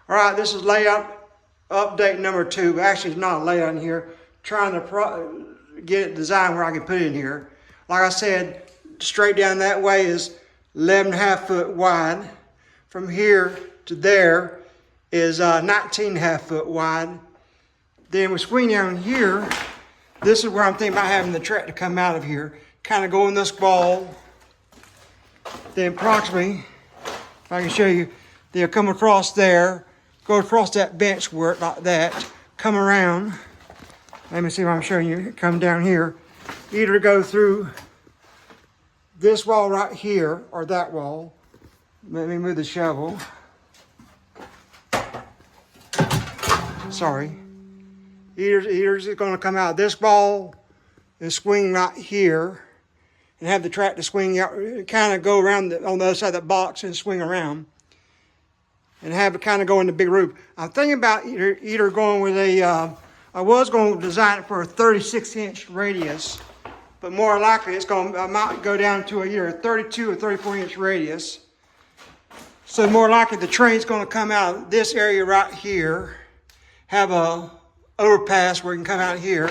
All right, this is layout update number 2. Actually, it's not a layout in here. Trying to get it designed where I can put it in here. Like I said, straight down that way is 11.5 foot wide. From here to there is 19.5 foot wide. Then we swing down here. This is where I'm thinking about having the track to come out of here. Kind of go in this wall. Then approximately, if I can show you, they'll come across there. Go across that bench work like that, come around. Let me see what I'm showing you. Come down here. Either go through this wall right here or that wall. Let me move the shovel. Sorry. Either it's going to come out of this wall and swing right here and have the track to swing out, kind of go around on the other side of that box and swing around. And have it kind of go in the big roof. I'm thinking about either going with a, I was going to design it for a 36-inch radius, but more likely I might go down to either a 32 or 34-inch radius. So more likely the train's going to come out of this area right here, have a overpass where it can come out here.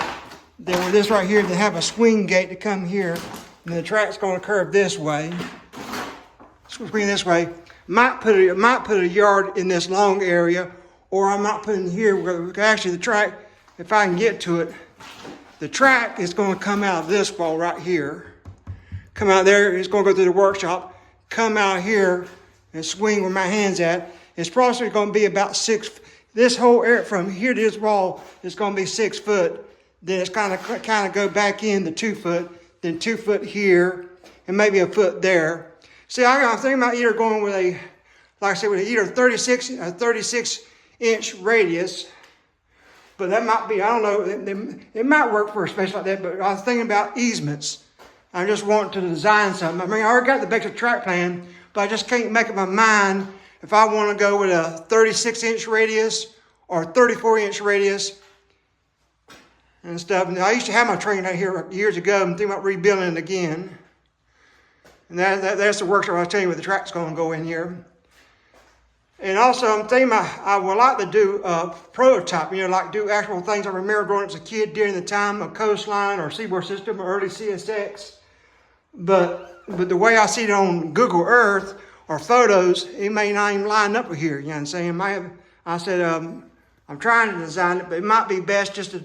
Then with this right here, they have a swing gate to come here, and the track's going to curve this way. Swing this way. Might put a yard in this long area, or I might put it in here where actually the track, if I can get to it, the track is going to come out of this wall right here. Come out there, it's going to go through the workshop, come out here and swing where my hand's at. It's probably going to be about 6, this whole area from here to this wall is going to be 6 foot. Then it's kind of go back in the 2 foot, then 2 foot here, and maybe a foot there. See, I'm thinking about either going with a, like I said, with either a 36-inch radius, but that might be, I don't know, it might work for a space like that, but I was thinking about easements. I just want to design something. I mean, I already got the basic track plan, but I just can't make up my mind if I want to go with a 36-inch radius or a 34-inch radius and stuff. And I used to have my train out here years ago. I'm thinking about rebuilding it again. And that's the workshop I was telling you where the track's going to go in here. And also, I'm thinking I would like to do a prototype, like do actual things I remember growing up as a kid during the time of Coastline or Seaboard System or early CSX. But the way I see it on Google Earth or photos, it may not even line up with here. You know what I'm saying? I said, I'm trying to design it, but it might be best just to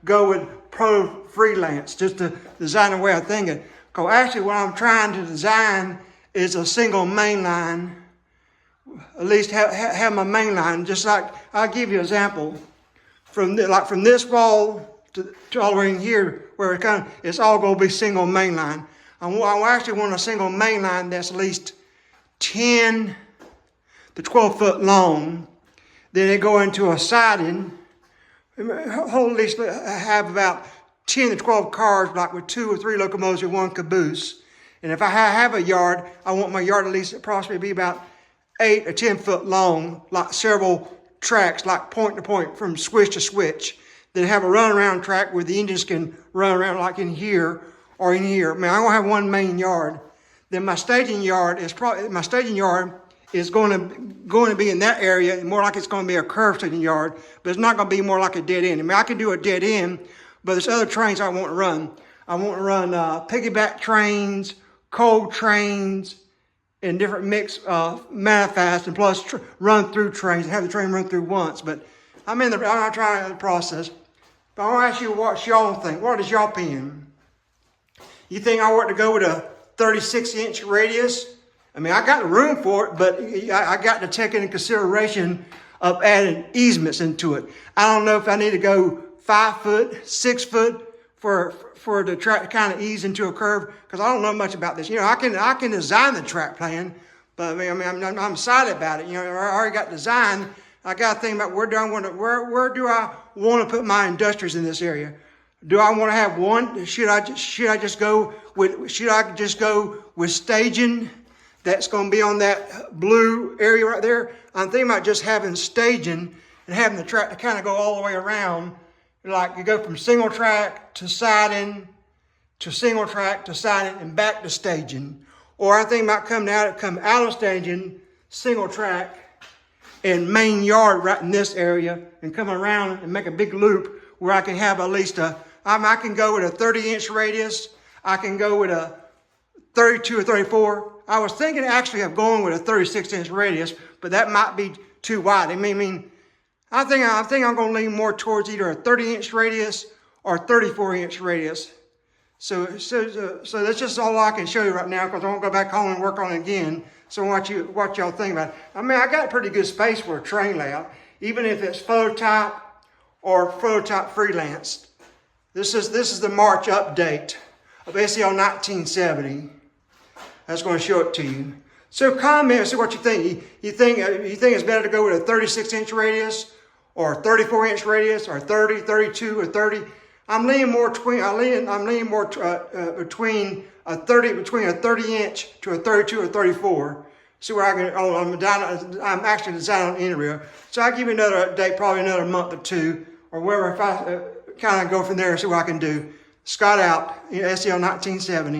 go with pro freelance, just to design the way I think it. Because actually what I'm trying to design is a single main line. At least have my main line. Just like, I'll give you an example. From this wall to all the way in here, where it's all going to be single main line. I actually want a single main line that's at least 10 to 12 foot long. Then they go into a siding. At least have about 10 to 12 cars, like with 2 or 3 locomotives and 1 caboose. And if I have a yard, I want my yard at least approximately be about 8 or 10 foot long, like several tracks, like point to point from switch to switch. Then have a runaround track where the engines can run around like in here or in here. I mean, I'm gonna have one main yard. Then my staging yard is going to be in that area, and more like it's going to be a curved staging yard, but it's not going to be more like a dead end. I mean, I can do a dead end, but there's other trains I want to run. I want to run piggyback trains, coal trains, and different mix manifest, and plus run through trains. Have the train run through once, but I'm not trying the process. But I want to ask you what y'all think. What is y'all opinion? You think I want to go with a 36-inch radius? I mean, I got the room for it, but I got to take into consideration of adding easements into it. I don't know if I need to go 5 foot, 6 foot for the track to kind of ease into a curve, because I don't know much about this. I can design the track plan, but I'm excited about it. I already got design. I got to think about where do I want to put my industrials in this area. Do I want to have one? Should I just go with staging? That's going to be on that blue area right there. I'm thinking about just having staging and having the track to kind of go all the way around. Like you go from single track to siding, to single track to siding, and back to staging. Or I think about come out of staging, single track, and main yard right in this area and come around and make a big loop where I can have at least I can go with a 30-inch radius. I can go with a 32 or 34. I was thinking actually of going with a 36-inch radius, but that might be too wide. I think I'm going to lean more towards either a 30-inch radius or 34-inch radius. So that's just all I can show you right now, because I won't go back home and work on it again. So what y'all think about it. I mean, I got pretty good space for a train layout, even if it's phototype or phototype freelanced. This is the March update of SEL 1970. That's going to show it to you. So comment, see what you think. You think it's better to go with a 36-inch radius or a 34-inch radius or 30, 32, or 30? I'm leaning more between a 30-inch to a 32 or 34. See where I can. I'm actually designing an interior, so I'll give you another update, probably another month or two, or wherever, if I kind of go from there and see what I can do. Scott out, SEL 1970.